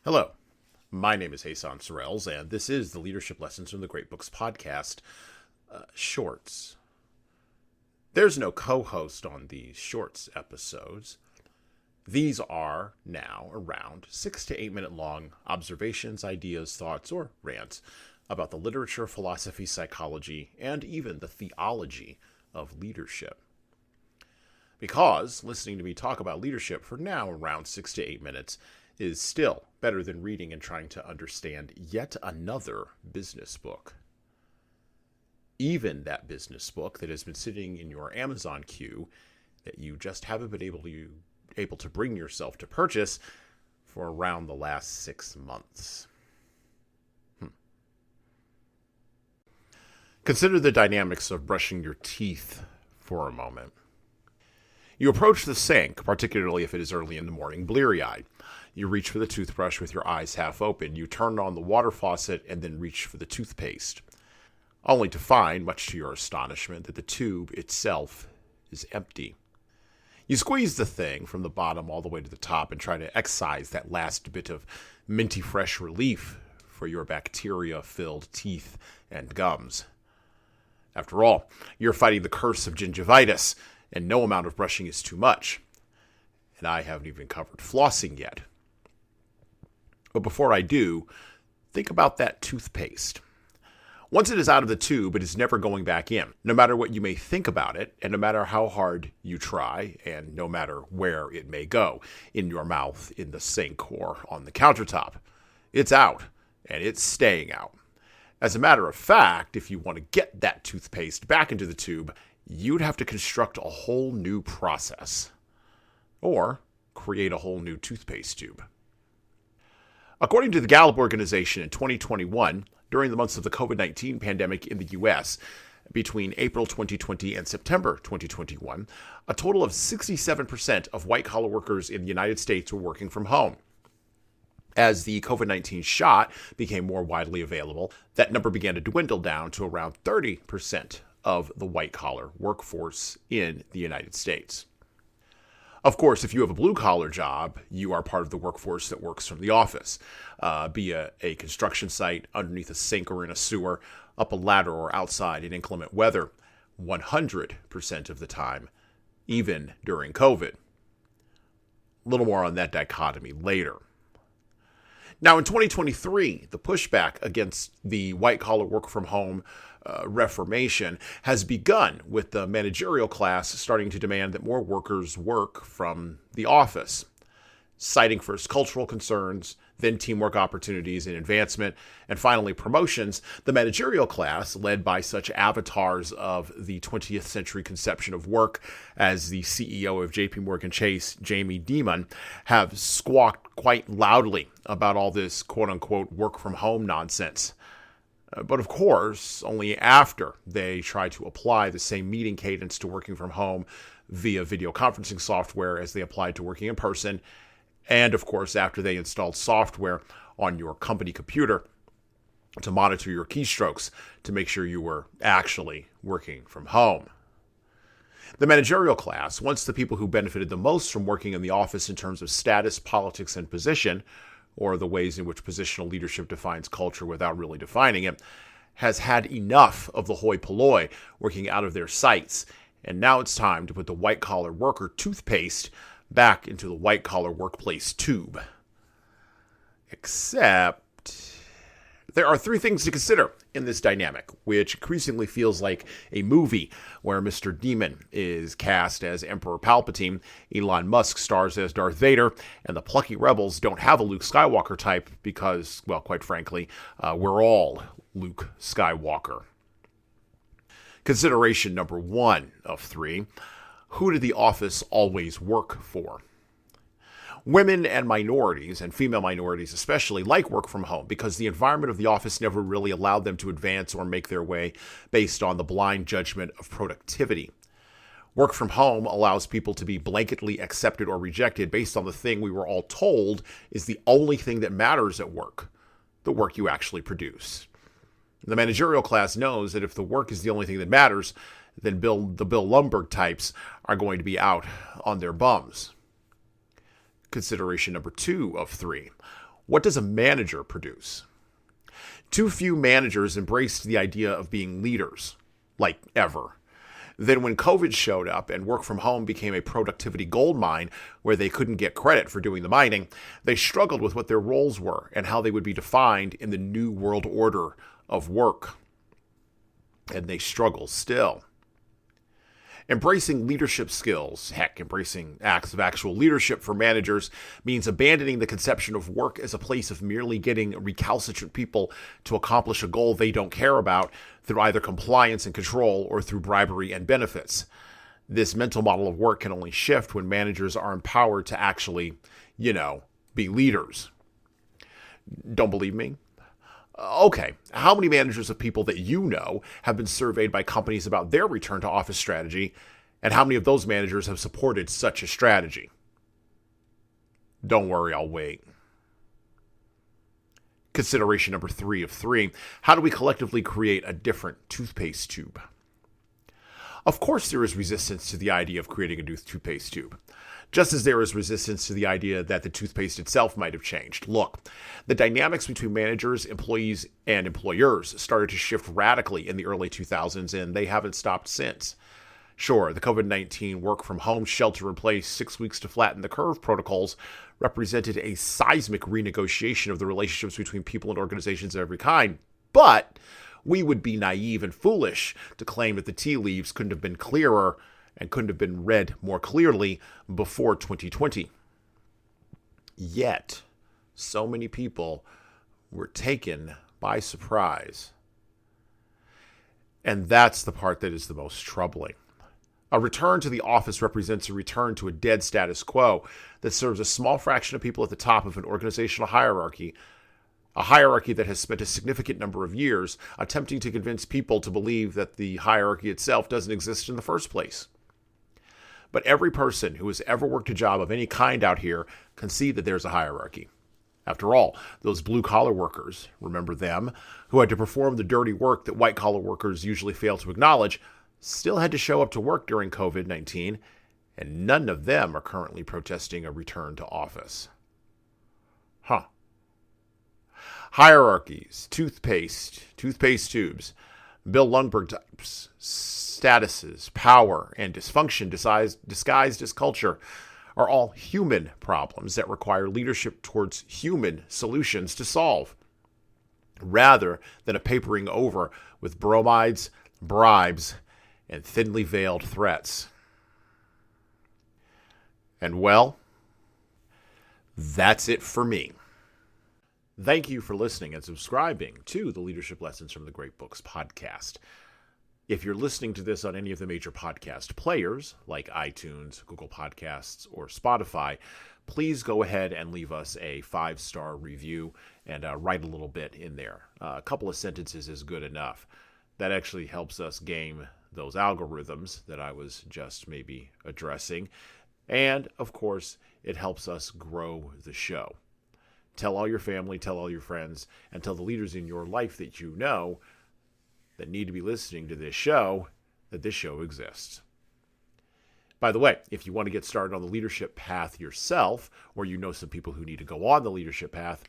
Hello, my name is Hassan Sorrells, and this is the Leadership Lessons from the Great Books podcast, Shorts. There's no co-host on these Shorts episodes. These are now around 6 to 8 minute long observations, ideas, thoughts, or rants about the literature, philosophy, psychology, and even the theology of leadership. Because listening to me talk about leadership for now around 6 to 8 minutes is still better than reading and trying to understand yet another business book. Even that business book that has been sitting in your Amazon queue that you just haven't been able to bring yourself to purchase for around the last 6 months. Consider the dynamics of brushing your teeth for a moment. You approach the sink, particularly if it is early in the morning, bleary-eyed. You reach for the toothbrush with your eyes half open. You turn on the water faucet and then reach for the toothpaste, only to find, much to your astonishment, that the tube itself is empty. You squeeze the thing from the bottom all the way to the top and try to excise that last bit of minty fresh relief for your bacteria-filled teeth and gums. After all, you're fighting the curse of gingivitis, and no amount of brushing is too much. And I haven't even covered flossing yet. But before I do, think about that toothpaste. Once it is out of the tube, it is never going back in. No matter what you may think about it, and no matter how hard you try, and no matter where it may go, in your mouth, in the sink, or on the countertop, it's out, and it's staying out. As a matter of fact, if you want to get that toothpaste back into the tube, you'd have to construct a whole new process, or create a whole new toothpaste tube. According to the Gallup organization in 2021, during the months of the COVID-19 pandemic in the U.S., between April 2020 and September 2021, a total of 67% of white-collar workers in the United States were working from home. As the COVID-19 shot became more widely available, that number began to dwindle down to around 30% of the white-collar workforce in the United States. Of course, if you have a blue-collar job, you are part of the workforce that works from the office, be it a construction site, underneath a sink or in a sewer, up a ladder or outside in inclement weather, 100% of the time, even during COVID. A little more on that dichotomy later. Now, in 2023, the pushback against the white-collar work-from-home reformation has begun, with the managerial class starting to demand that more workers work from the office, citing first cultural concerns, then teamwork opportunities and advancement, and finally promotions. The managerial class, led by such avatars of the 20th century conception of work as the CEO of JP Morgan Chase, Jamie Dimon, have squawked quite loudly about all this quote-unquote work-from-home nonsense. But of course, only after they try to apply the same meeting cadence to working from home via video conferencing software as they applied to working in person, and of course after they installed software on your company computer to monitor your keystrokes to make sure you were actually working from home. The managerial class, once the people who benefited the most from working in the office in terms of status, politics, and position, or the ways in which positional leadership defines culture without really defining it, has had enough of the hoi polloi working out of their sights, and now it's time to put the white-collar worker toothpaste back into the white-collar workplace tube. Except there are three things to consider in this dynamic, which increasingly feels like a movie where Mr. Demon is cast as Emperor Palpatine, Elon Musk stars as Darth Vader, and the plucky rebels don't have a Luke Skywalker type because, well, quite frankly, we're all Luke Skywalker. Consideration number 1 of 3, who did the office always work for? Women and minorities, and female minorities especially, like work from home because the environment of the office never really allowed them to advance or make their way based on the blind judgment of productivity. Work from home allows people to be blanketly accepted or rejected based on the thing we were all told is the only thing that matters at work, the work you actually produce. The managerial class knows that if the work is the only thing that matters, then the Bill Lumbergh types are going to be out on their bums. Consideration number 2 of 3. What does a manager produce? Too few managers embraced the idea of being leaders, like ever. Then when COVID showed up and work from home became a productivity goldmine where they couldn't get credit for doing the mining, they struggled with what their roles were and how they would be defined in the new world order of work. And they struggle still. Embracing leadership skills, embracing acts of actual leadership for managers means abandoning the conception of work as a place of merely getting recalcitrant people to accomplish a goal they don't care about through either compliance and control or through bribery and benefits. This mental model of work can only shift when managers are empowered to actually, be leaders. Don't believe me? Okay, how many managers of people that you know have been surveyed by companies about their return to office strategy, and how many of those managers have supported such a strategy? Don't worry, I'll wait. Consideration number 3 of 3, how do we collectively create a different toothpaste tube? Of course there is resistance to the idea of creating a new toothpaste tube. Just as there is resistance to the idea that the toothpaste itself might have changed. Look, the dynamics between managers, employees, and employers started to shift radically in the early 2000s, and they haven't stopped since. Sure, the COVID-19 work-from-home shelter-in-place 6 weeks to flatten the curve protocols represented a seismic renegotiation of the relationships between people and organizations of every kind, but we would be naive and foolish to claim that the tea leaves couldn't have been clearer and couldn't have been read more clearly before 2020. Yet, so many people were taken by surprise. And that's the part that is the most troubling. A return to the office represents a return to a dead status quo that serves a small fraction of people at the top of an organizational hierarchy, a hierarchy that has spent a significant number of years attempting to convince people to believe that the hierarchy itself doesn't exist in the first place. But every person who has ever worked a job of any kind out here can see that there's a hierarchy. After all, those blue-collar workers, remember them, who had to perform the dirty work that white-collar workers usually fail to acknowledge, still had to show up to work during COVID-19, and none of them are currently protesting a return to office. Hierarchies, toothpaste tubes, Bill Lundberg types, statuses, power, and dysfunction disguised as culture are all human problems that require leadership towards human solutions to solve, rather than a papering over with bromides, bribes, and thinly veiled threats. And well, that's it for me. Thank you for listening and subscribing to the Leadership Lessons from the Great Books podcast. If you're listening to this on any of the major podcast players, like iTunes, Google Podcasts, or Spotify, please go ahead and leave us a 5-star review and write a little bit in there. A couple of sentences is good enough. That actually helps us game those algorithms that I was just maybe addressing. And, of course, it helps us grow the show. Tell all your family, tell all your friends, and tell the leaders in your life that you know that need to be listening to this show that this show exists. By the way, if you want to get started on the leadership path yourself, or you know some people who need to go on the leadership path,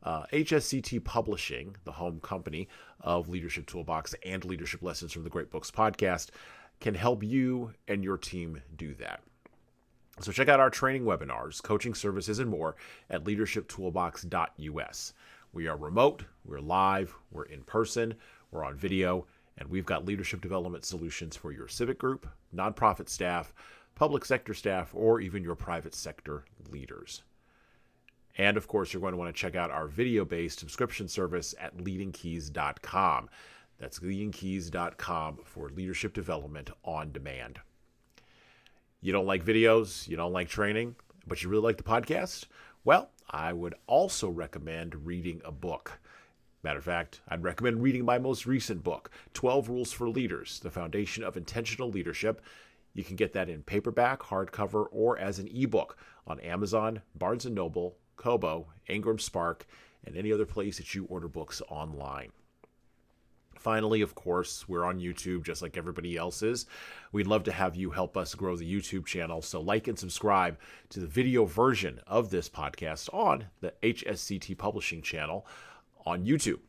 HSCT Publishing, the home company of Leadership Toolbox and Leadership Lessons from the Great Books podcast, can help you and your team do that. So check out our training webinars, coaching services, and more at leadershiptoolbox.us. We are remote, we're live, we're in person, we're on video, and we've got leadership development solutions for your civic group, nonprofit staff, public sector staff, or even your private sector leaders. And of course, you're going to want to check out our video-based subscription service at leadingkeys.com. That's leadingkeys.com for leadership development on demand. You don't like videos, you don't like training, but you really like the podcast? Well, I would also recommend reading a book. Matter of fact, I'd recommend reading my most recent book, 12 Rules for Leaders, The Foundation of Intentional Leadership. You can get that in paperback, hardcover, or as an ebook on Amazon, Barnes & Noble, Kobo, Ingram Spark, and any other place that you order books online. Finally, of course, we're on YouTube just like everybody else is. We'd love to have you help us grow the YouTube channel, so like and subscribe to the video version of this podcast on the HSCT Publishing channel on YouTube.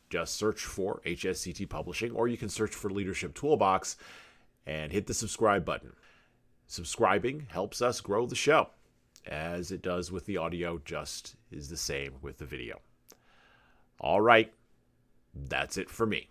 Just search for HSCT Publishing, or you can search for Leadership Toolbox and hit the subscribe button. Subscribing helps us grow the show, as it does with the audio, just is the same with the video. All right, that's it for me.